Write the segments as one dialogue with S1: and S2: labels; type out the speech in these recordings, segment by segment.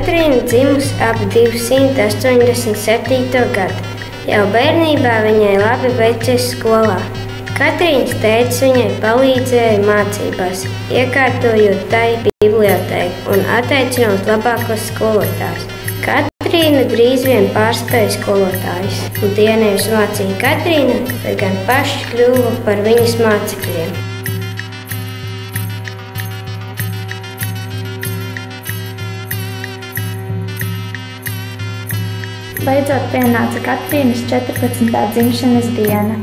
S1: Katrīna dzimusi ap 287. gadu. Jau bērnībā viņai labi veicas skolā. Katrīnas tētis viņai palīdzēja mācībās, iekārtojot tai bibliotēku un atteicinot labākos skolotājus. Katrīna drīz vien pārspēja skolotājus, un tie nevis mācīja Katrīnu, bet gan paši kļuva par viņas mācekļiem.
S2: Beidzot pienāca Katrīnas 14. dzimšanas diena.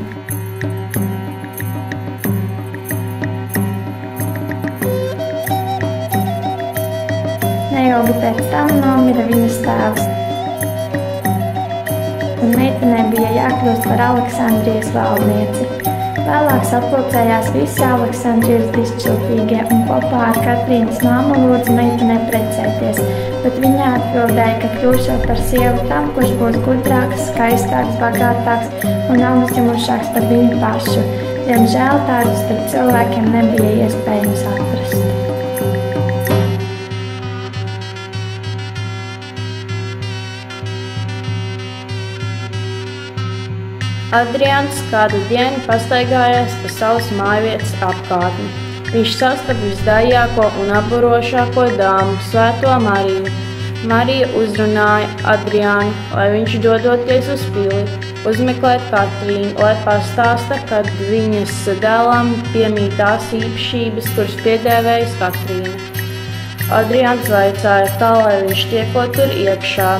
S2: Neilgi pēc tam nomira viņas tēvs, un meitenei bija jākļūst par Aleksandrijas valdnieci. Vēlāk sapulcējās visi Aleksandrijas dižciltīgie un kopā ar Katrīnas māmu lūdza meitenei precēties, bet viņa atbildēja, ka kļūšot par sievu tam, kurš būs gudrāks, skaistāks, bagātāks un augstdzimušāks par viņu pašu. Diemžēl tādus starp cilvēkiem nebija iespējams atrast.
S3: Adrians kādu dienu pastaigājās pa savas mājvietas apkārtni. Viņš sastapa visdājāko un apburošāko dāmu, Svēto Mariju. Marija uzrunāja Adriānu, lai viņš dodoties uz pili, uzmeklēt Katrīnu, lai pastāsta, kad viņas dēlam piemīt tās īpašības, kuras piedēvējas Katrīna. Adriāns vaicāja, kā lai viņš tiekot tur iekšā.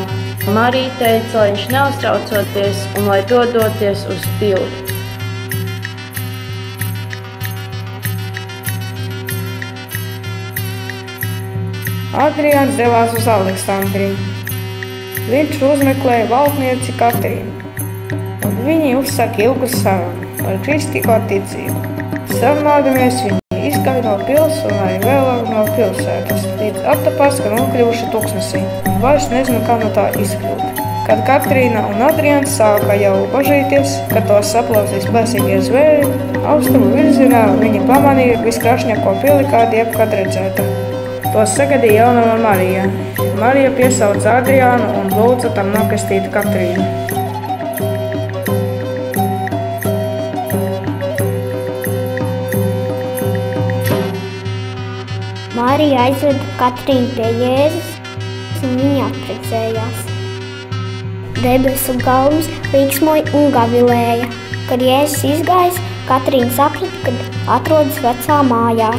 S3: Marija teica, lai viņš neuztraucoties un lai dodoties uz pili.
S4: Adrians devās uz Aleksandriju. Viņš uzmeklēja valdnieci Katrīnu, un viņi uzsaka ilgu sarunu par kristīgo ticību. Sarunādamies viņi izgāja no pils un arī vēlāk no pilsētas, līdz attapās, ka nokļuvuši tuksnesī, un vairs nezinu, kā no tā izkļūt. Kad Katrīna un Adrians sāka jau bažīties, ka tos saplausīs plēsīgie zvēri, austrumu virzienā viņi pamanīja viskrāšņāko pili, kādu jebkad redzēta. Tos sagadīja jaunava Marija. Marija piesauca Adriānu un lūdza tam nokastīt Katrīnu.
S5: Marija aizveda Katrīnu pie Jēzus, un viņi apprecējās. Debesu galvas līksmoja un gavilēja. Kad Jēzus izgājis, Katrīna saprata, kad atrodas vecā mājā.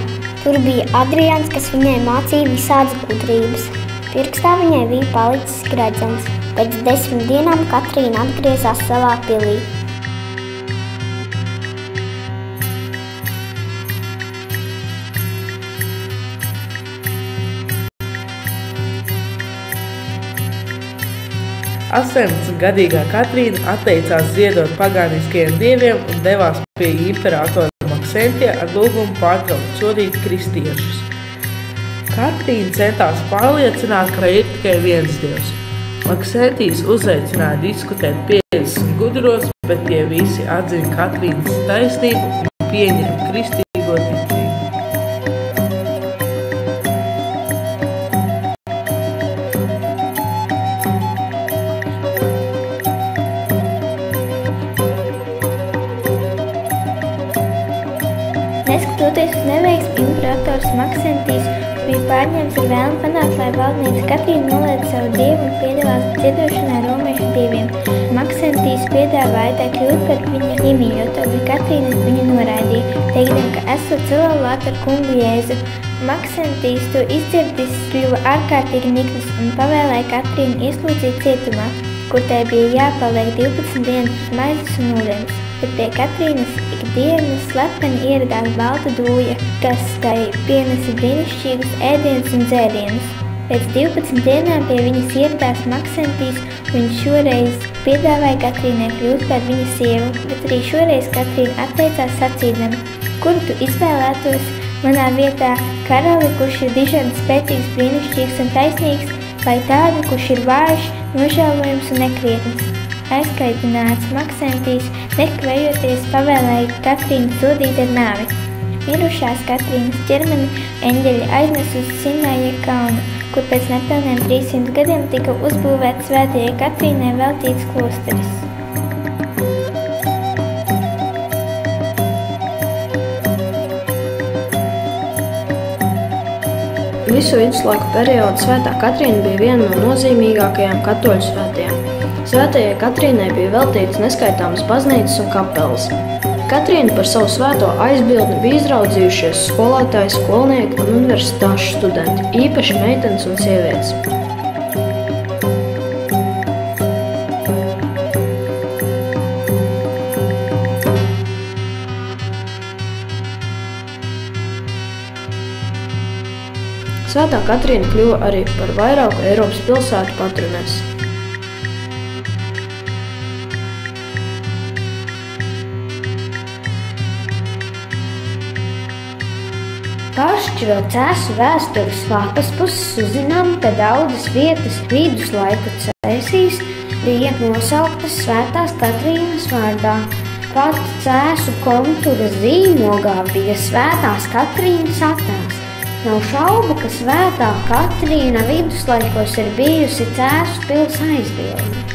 S5: Tur bija Adrians, kas viņai mācīja visādas gudrības. Pirkstā viņai bija palicis gredzens. Pēc 10 dienām Katrīna atgriezās savā pilī.
S6: Gadīgā Katrīna atteicās ziedot pagāniskajiem dieviem un devās pie imperatora Maksentija ar lūgumu pārtraukt sodīt kristiešus. Katrīna centās pārliecināt, ka ir tikai viens dievs. Maksentijs uzaicināja diskutēt 50 gudros, bet tie visi atzina Katrīnas taisnību un pieņēma kristīgo ticību.
S5: Neskatoties uz neveiksmi, imperators Maksentijs bija pārņemts ar vēlmi panākt, lai valdniece Katrīna noliedz savu dievu un piedalās dziedošanai romiešu dieviem. Maksentijs piedāvāja tai kļūt par viņa iemīļoto, bet Katrīna viņu noraidīja, teikdam, ka esot salāvāta ar kungu Jēzu. Maksentijs to izdzirdis, kļuva ārkārtīgi nikns un pavēlēja Katrīnu ieslūdzīt cietumā, kur tai bija jāpaliek 12 dienas uz maizes un ūdens. Bet pie Katrīnas ikdienas slepeni ieradās balta dūja, kas tai pienesa brīnišķīgus ēdienus un dzērienus. Pēc 12 dienām pie viņas ieradās Maksentijs, un viņš šoreiz piedāvāja Katrīnai kļūt par viņa sievu, bet arī šoreiz Katrīna atteicās sacīdama, kuru tu izvēlētos manā vietā karali, kurš ir dižens, spēcīgs, brīnišķīgs un taisnīgs, vai tādu, kurš ir vājš, nožēlojams un nekrietns. Aizkaitināts Maksentijs nekavējoties pavēlēja Katrīnu sodīt ar nāvi. Mirušās Katrīnas ķermeni eņģeļi aiznes uz Sinaja kalnu, kur pēc nepilniem 300 gadiem tika uzbūvēts Svētajai Katrīnai veltīts klosteris.
S3: Visu viduslaiku periodu Svētā Katrīna bija viena no nozīmīgākajām katoļu svētajām. Svētajai Katrīnai bija veltītas neskaitāmas baznīcas un kapelas. Katrīna par savu svēto aizbildni bija izraudzījušies skolotāji, skolnieki un universitāšu studenti, īpaši meitenes un sievietes. Svētā Katrīna kļuva arī par vairāku Eiropas pilsētu patronesi.
S1: Pāršķirot cēsu vēstures lapas puses, uzzinām, ka daudzas vietas viduslaiku cēsīs bija nosauktas Svētās Katrīnas vārdā. Pat cēsu kontura zīmogā bija Svētās Katrīnas attēls. Nav šaubu, ka Svētā Katrīna viduslaikos ir bijusi Cēsu pils aizbildne.